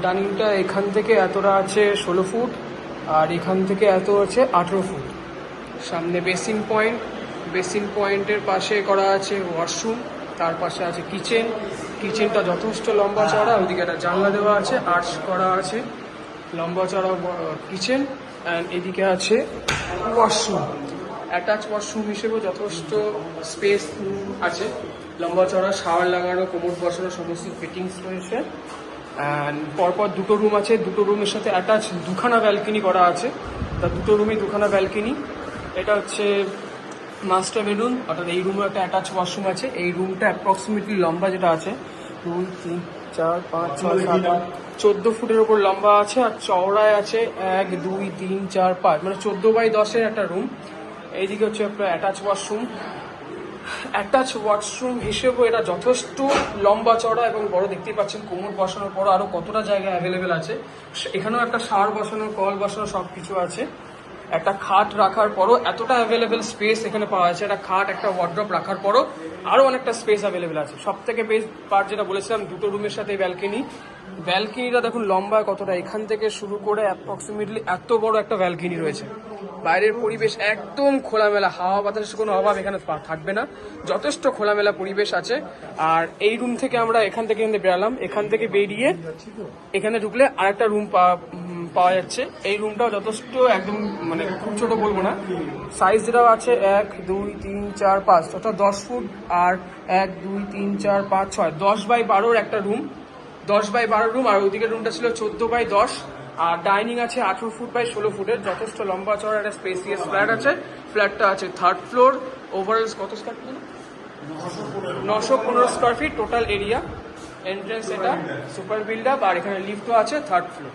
ডাইনিংটা এখান থেকে এতটা আছে 16 ফুট, আর এখান থেকে এত আছে 18 ফুট। সামনে বেসিন পয়েন্ট, বেসিন পয়েন্টের পাশে করা আছে ওয়াশরুম, তার পাশে আছে কিচেন। কিচেনটা যথেষ্ট লম্বা চড়া, ওইদিকে একটা জানলা দেওয়া আছে, আর্চ করা আছে, লম্বা চড়া কিচেন। অ্যান্ড এদিকে আছে ওয়াশরুম, অ্যাটাচ ওয়াশরুম হিসেবেও যথেষ্ট স্পেস আছে, লম্বা চড়া, শাওয়ার লাগানো, কোমর বসানো সমস্ত ফিটিংস রয়েছে। অ্যান্ড পরপর দুটো রুম আছে, দুটো রুমের সাথে অ্যাটাচ দুখানা ব্যালকনি করা আছে, তা দুটো রুমই দুখানা ব্যালকনি। এটা হচ্ছে মাস্টার বেডরুম, অর্থাৎ এই রুমে একটা অ্যাটাচ ওয়াশরুম আছে। এই রুমটা অ্যাপ্রক্সিমেটলি লম্বা যেটা আছে 2, 3, 4, 5, 6, 7, 8, 14 ফুটের ওপর লম্বা আছে, আর চওড়ায় আছে 1, 2, 3, 4, 5, মানে 14x10 একটা রুম। এইদিকে হচ্ছে একটা অ্যাটাচ ওয়াশরুম। অ্যাটাচ ওয়াশরুম হিসেবেও এটা যথেষ্ট লম্বা চড়া এবং বড়, দেখতেই পাচ্ছেন কোমর বসানোর পর আরও কতটা জায়গা অ্যাভেলেবেল আছে। এখানেও একটা শাওয়ার বসানো, কল বসানো সব কিছু আছে। একটা খাট রাখার পরও এতটা অ্যাভেলেবেল স্পেস এখানে পাওয়া যাচ্ছে। একটা খাট, একটা ওয়ার্ড্রপ রাখার পরও আরও অনেকটা স্পেস অ্যাভেলেবেল আছে। সব থেকে বেস্ট পার্ট যেটা বলেছিলাম, দুটো রুমের সাথে ব্যালকনি। ব্যালকনিটা দেখুন লম্বা কতটা, এখান থেকে শুরু করে অ্যাপ্রক্সিমেটলি এত বড় একটা ব্যালকনি রয়েছে। বাইরের পরিবেশ একদম খোলামেলা, হাওয়া বাতাসের কোনো অভাব এখানে থাকবে না, যথেষ্ট খোলামেলা পরিবেশ আছে। আর এই রুম থেকে আমরা এখান থেকে বেরালাম, এখান থেকে বেরিয়ে এখানে ঢুকলে আরেকটা রুম পাওয়া যাচ্ছে। এই রুমটাও যথেষ্ট একদম মানে খুব ছোট বলবো না, সাইজ যেটাও আছে 1, 2, 3, 4, 5, অর্থাৎ 10 ফুট, আর 1, 2, 3, 4, 5, 6, 10x12 একটা রুম, 10x12 রুম। আর ওইদিকে রুমটা ছিল 14x10, আর ডাইনিং আছে 18 ফুট বাই 16 ফুটের, যথেষ্ট লম্বা চড়া একটা স্পেসিয়াস ফ্ল্যাট আছে। ফ্ল্যাটটা আছে 3rd ফ্লোর, ওভারঅল কত square feet? 915 square feet total area. Entrance এটা সুপার বিল্ড আপ, আর এখানে লিফটও আছে 3rd ফ্লোর।